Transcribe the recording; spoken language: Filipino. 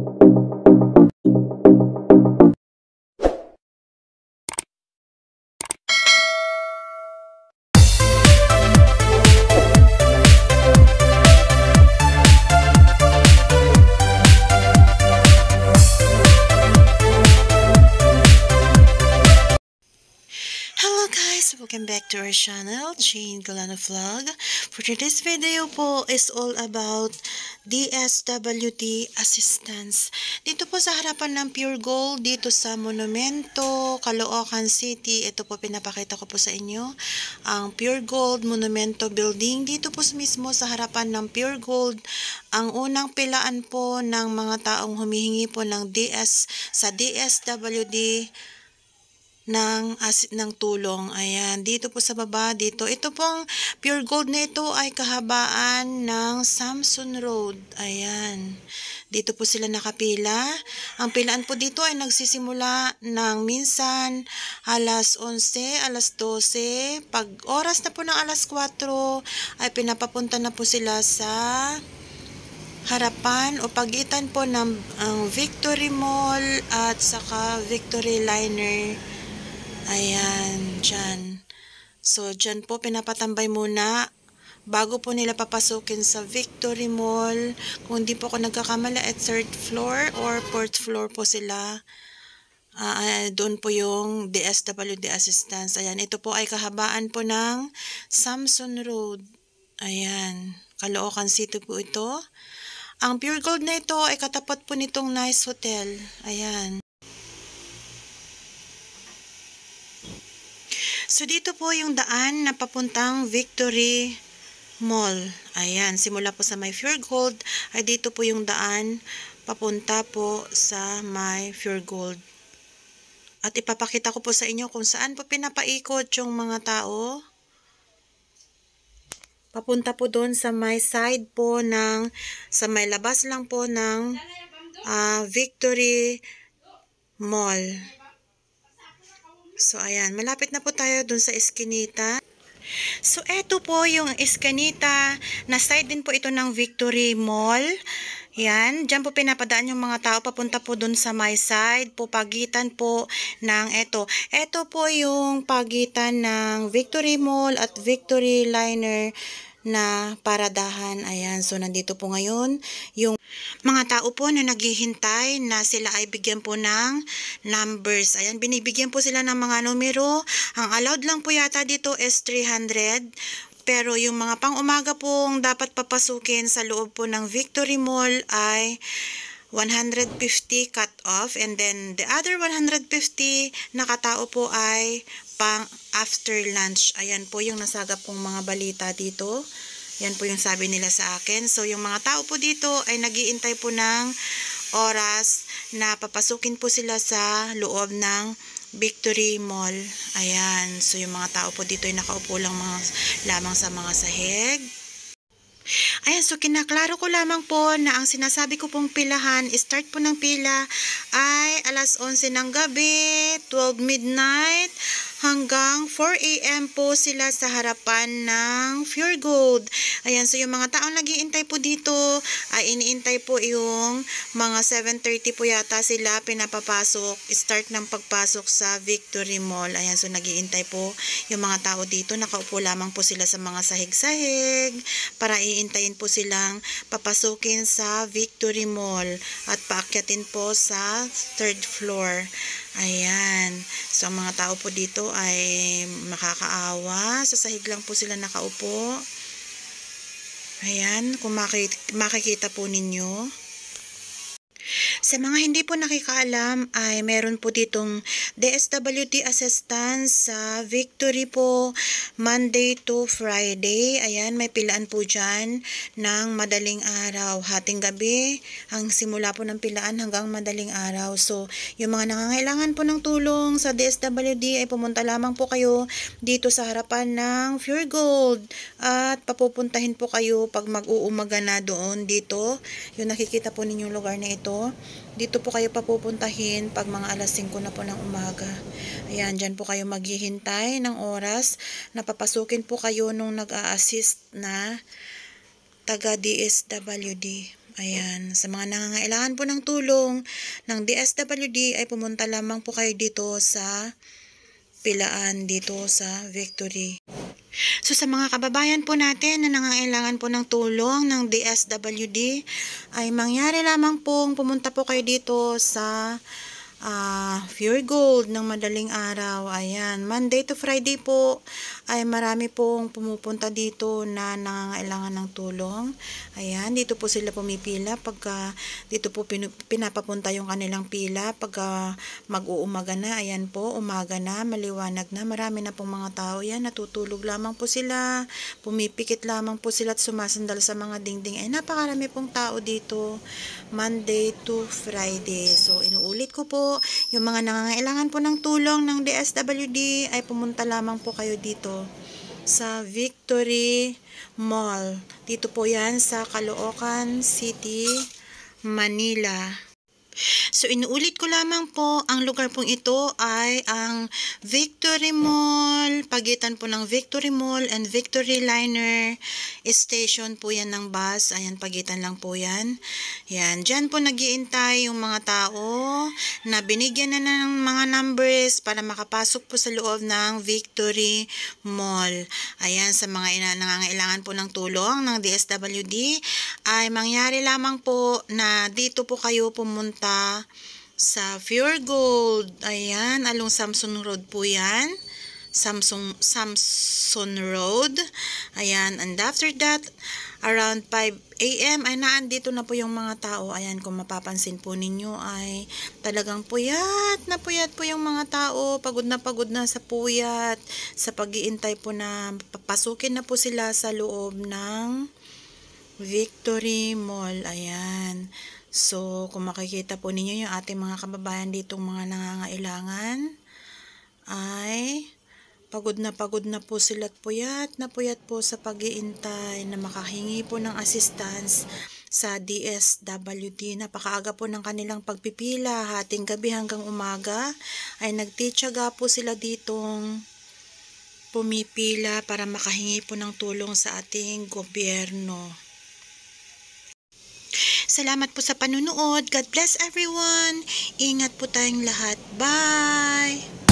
Hello guys! Welcome back to our channel, Jane Galano Vlog. For today's video po is all about DSWD assistance. Dito po sa harapan ng Pure Gold, dito sa Monumento, Caloocan City. Ito po pinapakita ko po sa inyo. Ang Pure Gold Monumento Building. Dito po mismo sa harapan ng Pure Gold. Ang unang pilaan po ng mga taong humihingi po ng sa DSWD ng tulong. Ayan, dito po sa baba, dito. Ito pong Pure Gold na ito ay kahabaan ng Samson Road. Ayan. Dito po sila nakapila. Ang pilaan po dito ay nagsisimula ng minsan alas 11, alas 12. Pag oras na po ng alas 4 ay pinapapunta na po sila sa harapan o pagitan po ng Victory Mall at saka Victory Liner. Ayan, dyan. So, dyan po pinapatambay muna bago po nila papasukin sa Victory Mall. Kung hindi po ako nagkakamala at 3rd floor or 4th floor po sila. Doon po yung DSWD assistance. Ayan, ito po ay kahabaan po ng Samson Road. Ayan, Caloocan City po ito. Ang Pure Gold na ito ay katapat po nitong Nice Hotel. Ayan. So, dito po yung daan na papuntang Victory Mall. Ayan, simula po sa may Pure Gold, ay dito po yung daan papunta po sa may Pure Gold. At ipapakita ko po sa inyo kung saan po pinapaikot yung mga tao. Papunta po doon sa may side po sa may labas lang po ng Victory Mall. So, ayan. Malapit na po tayo dun sa eskinita. So, eto po yung eskinita. Na side din po ito ng Victory Mall. Yan. Diyan po pinapadaan yung mga tao. Papunta po dun sa my side. Po pagitan po ng eto. Eto po yung pagitan ng Victory Mall at Victory Liner na paradahan. Ayan. So, nandito po ngayon yung mga tao po na naghihintay na sila ay bigyan po ng numbers. Ayan, binibigyan po sila ng mga numero. Ang allowed lang po yata dito is 300. Pero yung mga pang-umaga pong dapat papasukin sa loob po ng Victory Mall ay 150 cut off. And then the other 150 na katao po ay pang after lunch. Ayan po yung nasagap kong mga balita dito. Yan po yung sabi nila sa akin. So, yung mga tao po dito ay nag-iintay po ng oras na papasukin po sila sa loob ng Victory Mall. Ayan. So, yung mga tao po dito ay nakaupo lamang sa mga sahig. Ayan, so kinaklaro ko lamang po na ang sinasabi ko pong pilahan, start po ng pila ay alas 11 ng gabi, 12 midnight, hanggang 4 AM po sila sa harapan ng Pure Gold. Ayan, so yung mga taong nag-iintay po dito, ay iniintay po yung mga 7:30 po yata sila pinapapasok, start ng pagpasok sa Victory Mall. Ayan, so nag-iintay po yung mga tao dito, nakaupo lamang po sila sa mga sahig-sahig, para iintayin po silang papasukin sa Victory Mall at paakyatin po sa 3rd floor. Ayan. So, ang mga tao po dito ay makakaawa. Sa sahig lang po sila nakaupo. Ayan. Kung makikita po ninyo. Sa mga hindi po nakikaalam ay meron po ditong DSWD assistance sa Victory po Monday to Friday. Ayan, may pilaan po dyan ng madaling araw. Hating gabi, ang simula po ng pilaan hanggang madaling araw. So, yung mga nangangailangan po ng tulong sa DSWD ay pumunta lamang po kayo dito sa harapan ng Pure Gold. At papupuntahin po kayo pag mag-uumaga na doon dito. Yung nakikita po ninyong lugar na ito. Dito po kayo papupuntahin pag mga alas 5 na po ng umaga. Ayan, dyan po kayo maghihintay ng oras na papasukin po kayo nung nag-a-assist na taga DSWD. Ayan, sa mga nangangailangan po ng tulong ng DSWD ay pumunta lamang po kayo dito sa pilaan dito sa Victory. So sa mga kababayan po natin na nangangailangan po ng tulong ng DSWD ay mangyari lamang pong pumunta po kayo dito sa Pure Gold ng madaling araw. Ayan, Monday to Friday po ay marami pong pumupunta dito na nangangailangan ng tulong. Ayan, dito po sila pumipila pagka dito po pinapapunta yung kanilang pila pagka mag-uumaga na. Ayan po, umaga na, maliwanag na, marami na pong mga tao. Yan, natutulog lamang po sila, pumipikit lamang po sila at sumasandal sa mga dingding. Ay, napakarami pong tao dito Monday to Friday. So, inuulit ko po, yung mga nangangailangan po ng tulong ng DSWD ay pumunta lamang po kayo dito sa Victory Mall. Dito po yan sa Caloocan City, Manila. So, inuulit ko lamang po, ang lugar pong ito ay ang Victory Mall, pagitan po ng Victory Mall and Victory Liner Station po yan ng bus. Ayan, pagitan lang po yan. Yan, dyan po nag-iintay yung mga tao na binigyan na ng mga numbers para makapasok po sa loob ng Victory Mall. Ayan, sa mga nangangailangan po ng tulong ng DSWD, ay mangyari lamang po na dito po kayo pumunta sa Pure Gold. Ayan, along Samson Road po yan. Samson Road. Ayan, and after that, around 5 AM ay naandito na po yung mga tao. Ayan, kung mapapansin po ninyo ay talagang puyat po yung mga tao. Pagod na sa puyat. Sa pag-iintay po na papasukin na po sila sa loob ng Victory Mall. Ayan. So, kung makikita po ninyo yung ating mga kababayan ditong mga nangangailangan, ay pagod na po sila at puyat po sa pag-iintay na makahingi po ng assistance sa DSWD. Napakaaga po ng kanilang pagpipila, hating gabi hanggang umaga, ay nagtitiyaga po sila ditong pumipila para makahingi po ng tulong sa ating gobyerno. Salamat po sa panunood. God bless everyone. Ingat po tayong lahat. Bye!